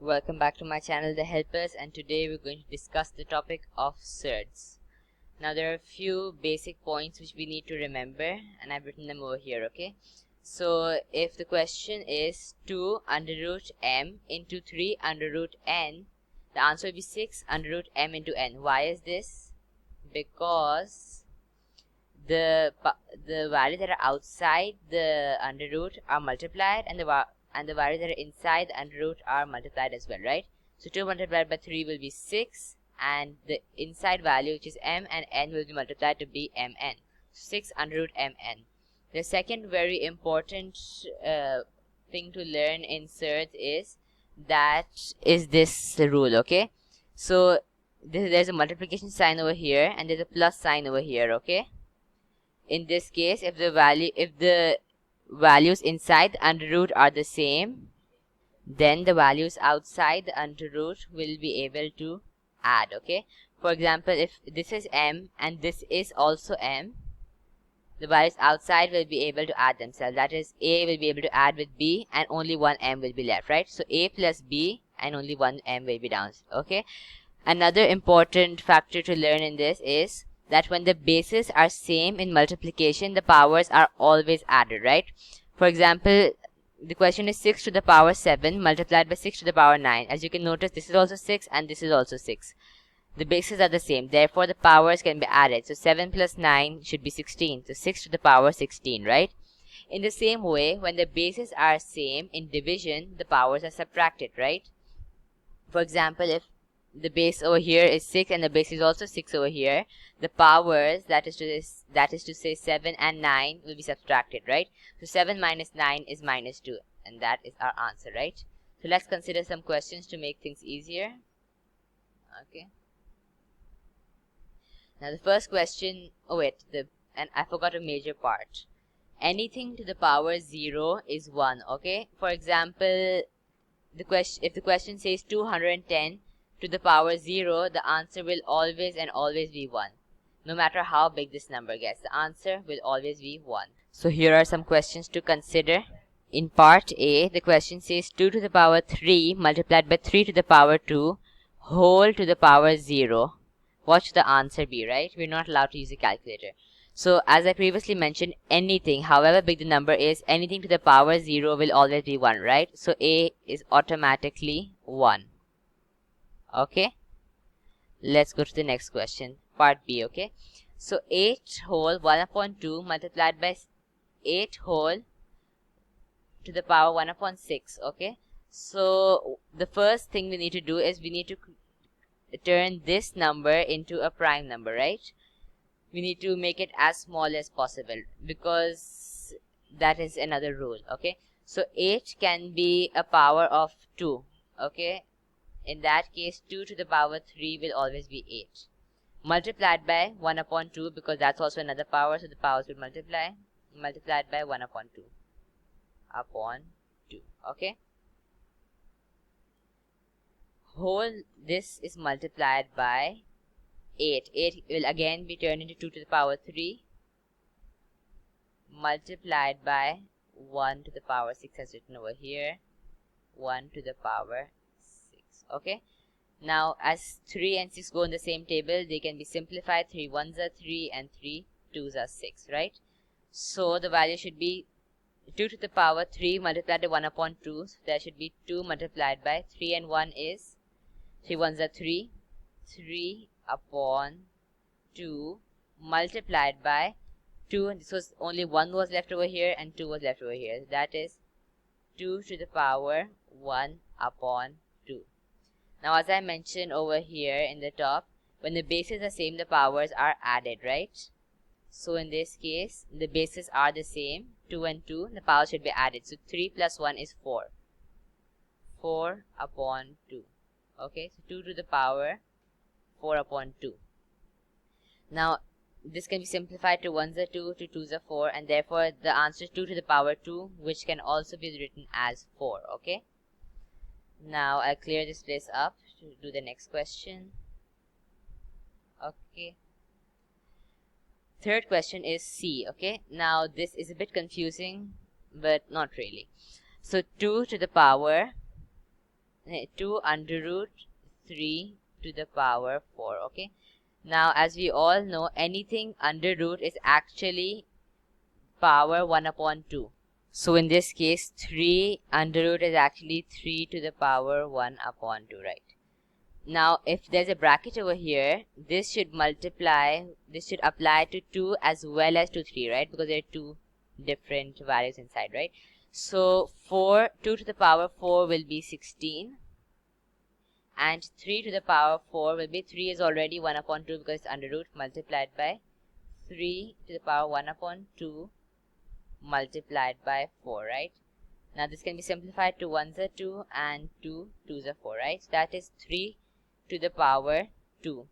Welcome back to my channel The Helpers, and today we're going to discuss the topic of surds. Now there are a few basic points which we need to remember, and I've written them over here, okay? So if the question is 2 under root m into 3 under root n, the answer will be 6 under root m into n. Why is this? Because the values that are outside the under root are multiplied, and the values that are inside the under root are multiplied as well, right? So 2 multiplied by 3 will be 6, and the inside value, which is m and n, will be multiplied to be mn. 6 under root mn. The second very important thing to learn in surds is this rule, okay? So there's a multiplication sign over here, and there's a plus sign over here, okay? In this case, if the values inside the under root are the same, then the values outside the under root will be able to add, okay? For example, if this is m and this is also m, the values outside will be able to add themselves. That is, a will be able to add with b, and only one m will be left, right? So a plus b, and only one m will be down, okay? Another important factor to learn in this is that when the bases are same in multiplication, the powers are always added, right? For example, the question is 6 to the power 7 multiplied by 6 to the power 9. As you can notice, this is also 6 and this is also 6. The bases are the same, therefore the powers can be added. So 7 plus 9 should be 16. So 6 to the power 16, right? In the same way, when the bases are same in division, the powers are subtracted, right? For example, if the base over here is 6 and the base is also 6 over here, the powers, that is to say 7 and 9, will be subtracted, right? So 7 minus 9 is minus 2, and that is our answer, right? So let's consider some questions to make things easier. Okay. Now the first question, and I forgot a major part. Anything to the power 0 is 1, okay? For example, if the question says 210 to the power 0, the answer will always be 1. No matter how big this number gets, the answer will always be 1. So here are some questions to consider. In part A, the question says 2 to the power 3 multiplied by 3 to the power 2 whole to the power 0. What should the answer be, right? We're not allowed to use a calculator. So as I previously mentioned, anything, however big the number is, anything to the power 0 will always be 1, right? So A is automatically 1. Okay, let's go to the next question, part B, okay? So 8 whole 1 upon 2 multiplied by 8 whole to the power 1 upon 6, okay? So the first thing we need to do is we need to turn this number into a prime number, right? We need to make it as small as possible, because that is another rule, okay? So 8 can be a power of 2, okay? In that case, 2 to the power 3 will always be 8. Multiplied by 1 upon 2, because that's also another power, so the powers will multiply. Multiplied by 1 upon 2. Upon 2, okay? Whole, this is multiplied by 8. 8 will again be turned into 2 to the power 3. Multiplied by 1 to the power 6 as written over here. 1 to the power 6, okay? Now as 3 and 6 go in the same table, they can be simplified. 3 1s are 3 and 3 2s are 6, right? So the value should be 2 to the power 3 multiplied by 1 upon 2. So there should be 2 multiplied by 3 and 1 is 3 1s are 3. 3 upon 2 multiplied by 2, and this was only 1 was left over here and 2 was left over here. That is 2 to the power 1 upon 2. Now as I mentioned over here in the top, when the bases are same, the powers are added, right? So in this case, the bases are the same, 2 and 2, the powers should be added. So 3 plus 1 is 4. 4 upon 2. Okay, so 2 to the power 4 upon 2. Now this can be simplified to 1s are 2, to 2s are 4, and therefore the answer is 2 to the power 2, which can also be written as 4, okay? Now I'll clear this place up to do the next question. Okay. Third question is C, okay? Now this is a bit confusing, but not really. So 2 to the power 2 under root 3 to the power 4. Okay, now as we all know, anything under root is actually power 1 upon 2. So in this case, 3 under root is actually 3 to the power 1 upon 2, right? Now if there's a bracket over here, this should apply to 2 as well as to 3, right? Because there are two different values inside, right? So 2 to the power 4 will be 16, and 3 to the power 4 will be, 3 is already 1 upon 2 because it's under root, multiplied by 3 to the power 1 upon 2 multiplied by 4, right? Now this can be simplified to 1s are 2 and 2 2s are 4, right? So that is 3 to the power 2.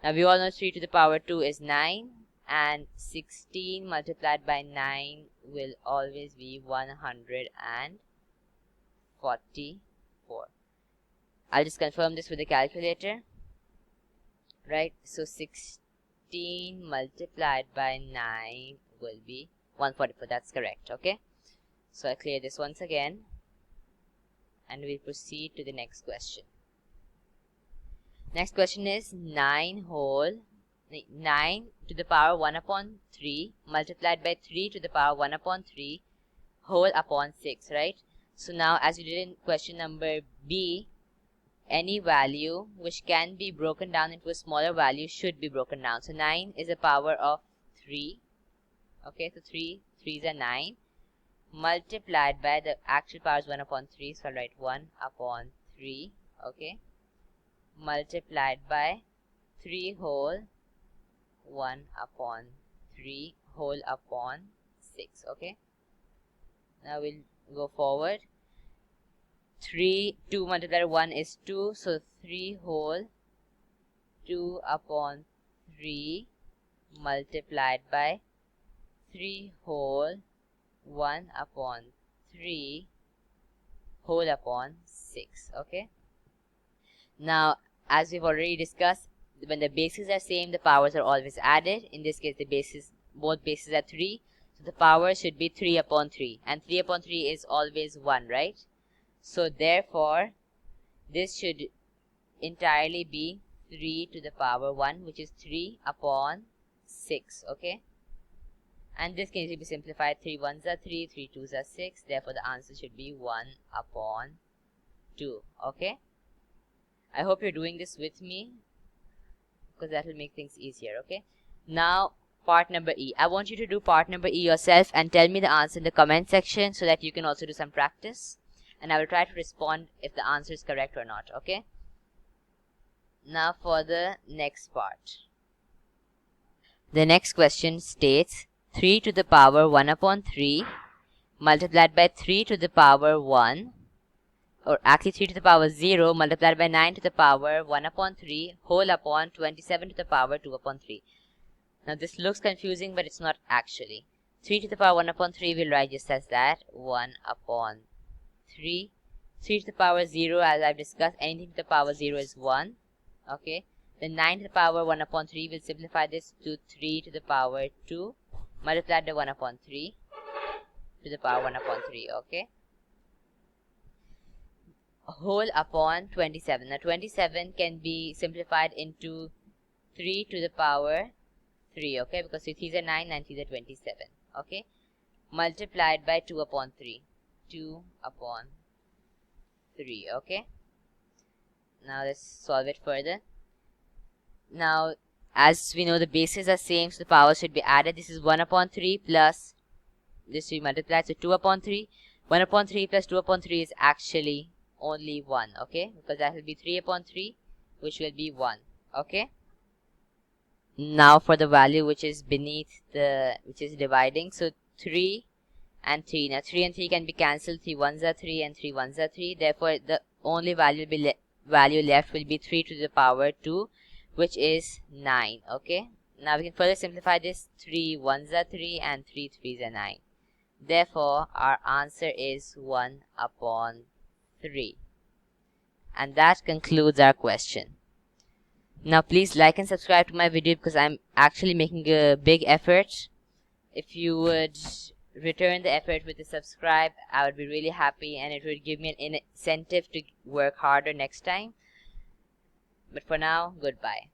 Now we all know 3 to the power 2 is 9, and 16 multiplied by 9 will always be 144. I'll just confirm this with the calculator, right? So 16 multiplied by 9 will be 144. That's correct. Okay, so I clear this once again and we'll proceed to the next question. Next question is 9 to the power 1 upon 3 multiplied by 3 to the power 1 upon 3 whole upon 6, right? So now, as we did in question number B, any value which can be broken down into a smaller value should be broken down. So 9 is a power of 3. Okay, so 3's are 9 multiplied by the actual power is 1 upon 3. So I'll write 1 upon 3. Okay, multiplied by 3 whole 1 upon 3 whole upon 6. Okay, now we'll go forward. 2 multiplied by 1 is 2, so 3 whole 2 upon 3 multiplied by 3 whole 1 upon 3 whole upon 6. Okay, now as we've already discussed, when the bases are same, the powers are always added. In this case, both bases are 3, so the power should be 3 upon 3, and 3 upon 3 is always 1, right? So therefore this should entirely be 3 to the power 1, which is 3 upon 6. Okay, and this can easily be simplified. 3 1s are 3, 3 2s are 6. Therefore the answer should be 1 upon 2. Okay, I hope you're doing this with me, because that will make things easier. Okay, now part number E. I want you to do part number E yourself and tell me the answer in the comment section so that you can also do some practice, and I will try to respond if the answer is correct or not. Okay, now for the next part. The next question states 3 to the power 1 upon 3 multiplied by 3 to the power 1, or actually 3 to the power 0 multiplied by 9 to the power 1 upon 3 whole upon 27 to the power 2 upon 3. Now this looks confusing, but it's not actually. 3 to the power 1 upon 3 we'll write just as that, 1 upon 3. 3 to the power 0, as I've discussed, anything to the power 0 is 1. Okay, then 9 to the power 1 upon 3, we'll simplify this to 3 to the power 2 multiplied by 1 upon 3 to the power 1 upon 3. Okay, whole upon 27. Now 27 can be simplified into 3 to the power 3. Okay, because 3's are 9, 9 3's are 27. Okay, multiplied by 2 upon 3. 2 upon 3. Okay, now let's solve it further. Now as we know, the bases are same, so the powers should be added. This is 1 upon 3 plus this we multiplied, so 2 upon 3. 1 upon 3 plus 2 upon 3 is actually only 1. Okay, because that will be 3 upon 3, which will be 1. Okay, now for the value which is beneath which is dividing, so 3 and 3. Now 3 and 3 can be cancelled. 3 1s are 3 and 3 1s are 3. Therefore the only value left will be 3 to the power 2, which is 9. Okay, now we can further simplify this. 3 1s are 3 and 3 3's are 9. Therefore our answer is 1 upon 3. And that concludes our question. Now please like and subscribe to my video, because I'm actually making a big effort. If you would return the effort with a subscribe, I would be really happy, and it would give me an incentive to work harder next time. But for now, goodbye.